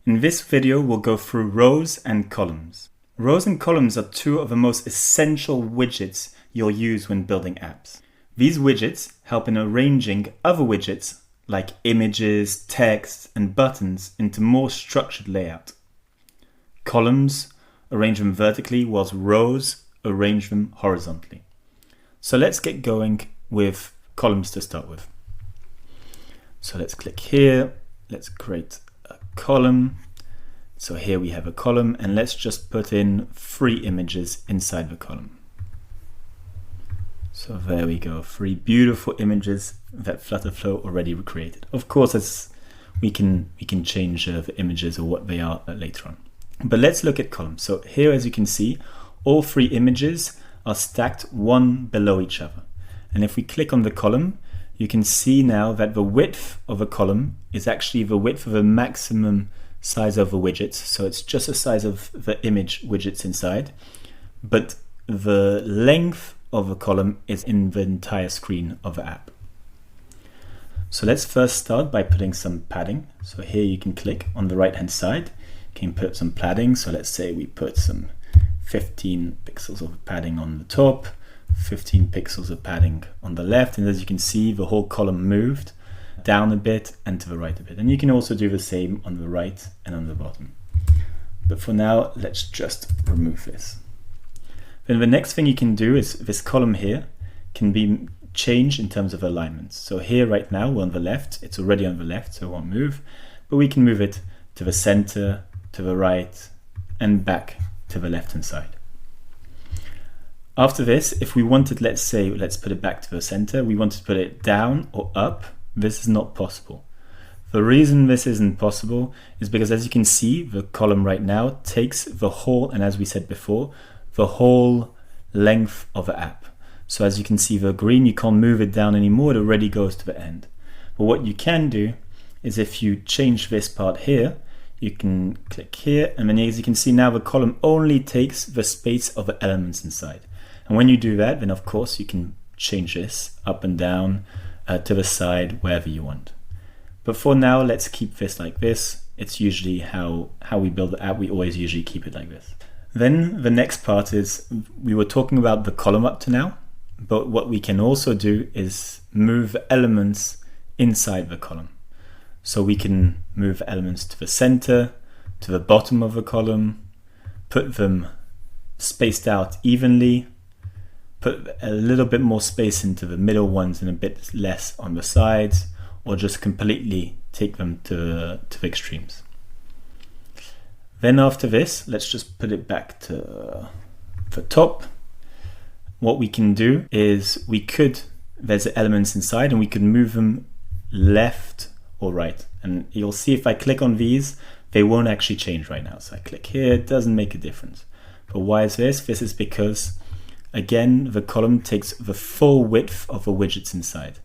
In this video, we'll go through rows and columns. Rows and columns are two of the most essential widgets you'll use when building apps. These widgets help in arranging other widgets like images, text, and buttons into more structured layout. Columns arrange them vertically, whilst rows arrange them horizontally. So let's get going with columns to start with. So let's click here, let's create a column. So here we have a column, and let's just put in 3 images inside the column. So there we go, 3 beautiful images that Flutterflow already created. Of course, we can change the images or what they are later on. But let's look at columns. So here, as you can see, all 3 images are stacked one below each other. And if we click on the column, you can see now that the width of a column is actually the width of a maximum size of the widgets. So it's just the size of the image widgets inside, but the length of a column is in the entire screen of the app. So let's first start by putting some padding. So here you can click on the right hand side, you can put some padding. So let's say we put some 15 pixels of padding on the top, 15 pixels of padding on the left, and as you can see, the whole column moved down a bit and to the right a bit. And you can also do the same on the right and on the bottom. But for now, let's just remove this. Then the next thing you can do is this column here can be changed in terms of alignments. So here right now we're on the left, it's already on the left, so it won't move, but we can move it to the center, to the right, and back to the left hand side. After this, if we wanted, let's put it back to the center, we want to put it down or up, this is not possible. The reason this isn't possible is because, as you can see, the column right now takes the whole, and as we said before, the whole length of the app. So as you can see, the green, you can't move it down anymore, it already goes to the end. But what you can do is, if you change this part here, you can click here, and then as you can see now, the column only takes the space of the elements inside. And when you do that, then of course you can change this up and down, to the side, wherever you want. But for now, let's keep this like this. It's usually how we build the app, we always usually keep it like this. Then the next part is, we were talking about the column up to now, but what we can also do is move elements inside the column. So we can move elements to the center, to the bottom of the column, put them spaced out evenly, put a little bit more space into the middle ones and a bit less on the sides, or just completely take them to the extremes. Then after this, let's just put it back to the top. What we can do is, there's elements inside and we can move them left or right. And you'll see if I click on these, they won't actually change right now. So I click here, it doesn't make a difference. But why is this? This is because, again, the column takes the full width of the widgets inside.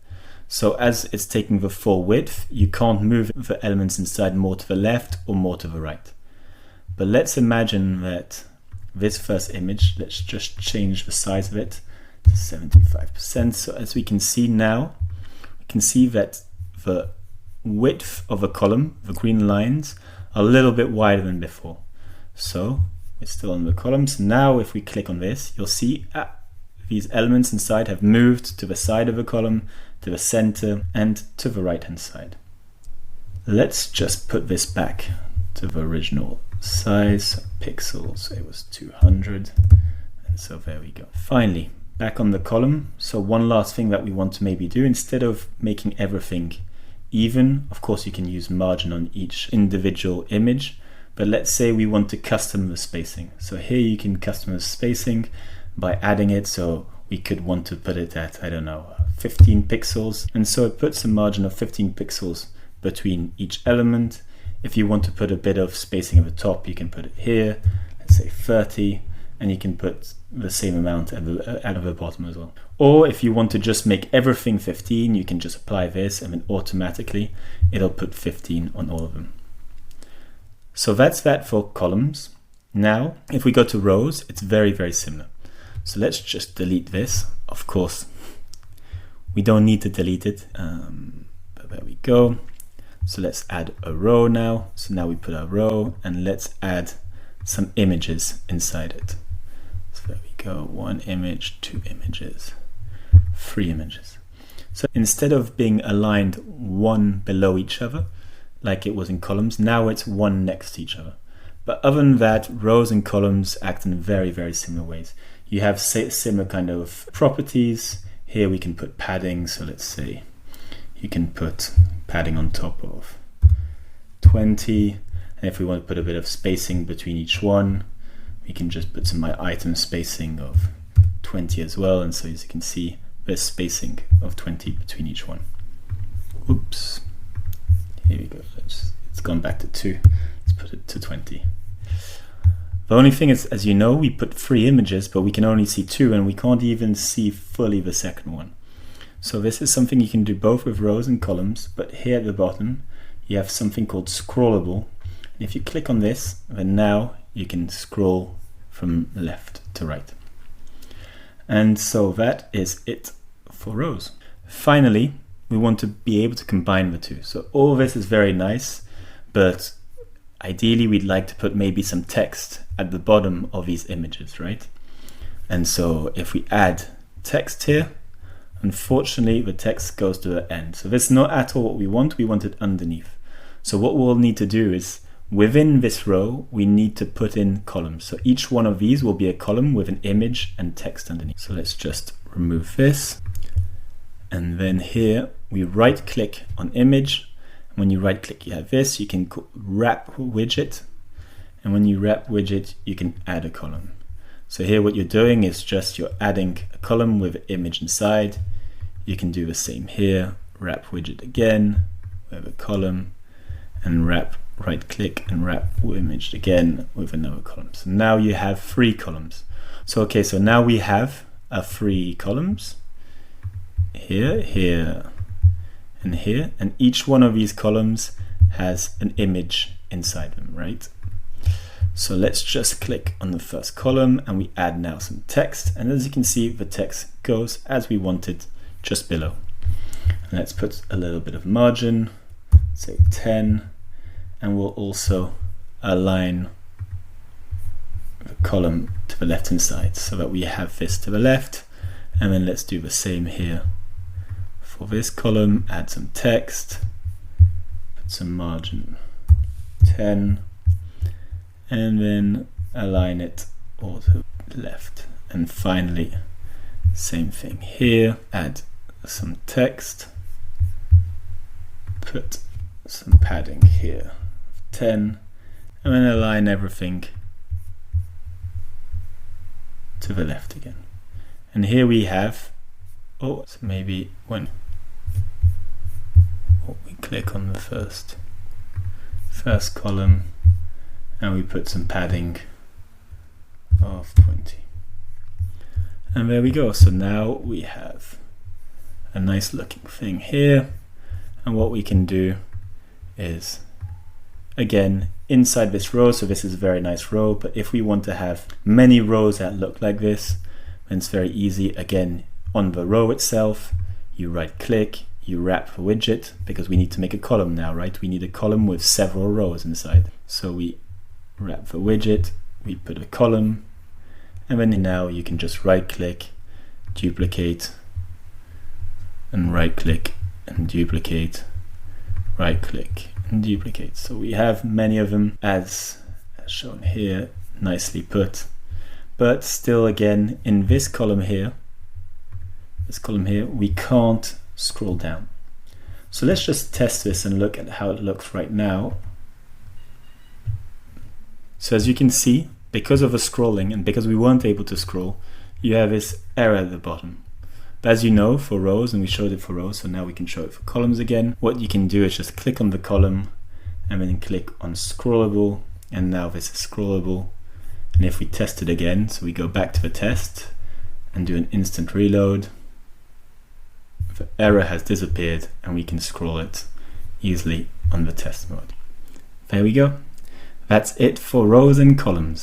So as it's taking the full width, you can't move the elements inside more to the left or more to the right. But let's imagine that this first image, let's just change the size of it to 75%. So as we can see now, we can see that the width of a column, the green lines, are a little bit wider than before. So it's still on the columns. Now if we click on this, you'll see these elements inside have moved to the side of the column, to the center, and to the right hand side. Let's just put this back to the original size, pixels, it was 200, and so there we go. Finally, back on the column. So one last thing that we want to maybe do, instead of making everything even, of course you can use margin on each individual image, but let's say we want to custom the spacing. So here you can custom the spacing by adding it. So we could want to put it at, I don't know, 15 pixels. And so it puts a margin of 15 pixels between each element. If you want to put a bit of spacing at the top, you can put it here, let's say 30, and you can put the same amount at the bottom as well. Or if you want to just make everything 15, you can just apply this, and then automatically it'll put 15 on all of them. So that's that for columns. Now, if we go to rows, it's very, very similar. So let's just delete this. Of course, we don't need to delete it, but there we go. So let's add a row now. So now we put our row, and let's add some images inside it. So there we go, 1 image, 2 images, 3 images. So instead of being aligned one below each other, like it was in columns, now it's one next to each other. But other than that, rows and columns act in very, very similar ways. You have similar kind of properties. Here we can put padding, so let's say you can put padding on top of 20, and if we want to put a bit of spacing between each one, we can just put some item spacing of 20 as well, and so as you can see, there's spacing of 20 between each one. Oops, here we go, it's gone back to 2, let's put it to 20. The only thing is, as you know, we put 3 images, but we can only see 2, and we can't even see fully the second one. So this is something you can do both with rows and columns, but here at the bottom, you have something called scrollable. And if you click on this, then now you can scroll from left to right. And so that is it for rows. Finally, we want to be able to combine the two. So all this is very nice, but ideally we'd like to put maybe some text at the bottom of these images, right? And so if we add text here, unfortunately the text goes to the end. So this is not at all what we want it underneath. So what we'll need to do is, within this row, we need to put in columns. So each one of these will be a column with an image and text underneath. So let's just remove this. And then here we right click on image. When you right click, you have this, you can wrap widget. And when you wrap widget, you can add a column. So here what you're doing is just you're adding a column with an image inside. You can do the same here, wrap widget again with a column, and wrap, right click and wrap image again with another column. So now you have 3 columns. So okay, so now we have 3 columns here, here, and here, and each one of these columns has an image inside them, right? So let's just click on the first column and we add now some text, and as you can see the text goes as we want it just below. And let's put a little bit of margin, say 10, and we'll also align the column to the left hand side so that we have this to the left. And then let's do the same here for this column, add some text, put some margin 10, and then align it all to the left. And finally, same thing here, add some text, put some padding here, 10, and then align everything to the left again. And here we have, so maybe when we click on the first column and we put some padding of 20. And there we go. So now we have a nice looking thing here. And what we can do is, again, inside this row, so this is a very nice row, but if we want to have many rows that look like this, then it's very easy. Again, on the row itself, you right click, you wrap the widget, because we need to make a column now, right? We need a column with several rows inside. So we wrap the widget, we put a column, and then now you can just right click, duplicate, and right click and duplicate, right click and duplicate. So we have many of them as shown here, nicely put. But still, again, in this column here, we can't scroll down. So let's just test this and look at how it looks right now. So as you can see, because of the scrolling and because we weren't able to scroll, you have this error at the bottom. But as you know, for rows, and we showed it for rows, so now we can show it for columns again. What you can do is just click on the column and then click on scrollable, and now this is scrollable. And if we test it again, so we go back to the test and do an instant reload, the error has disappeared and we can scroll it easily on the test mode. There we go. That's it for rows and columns.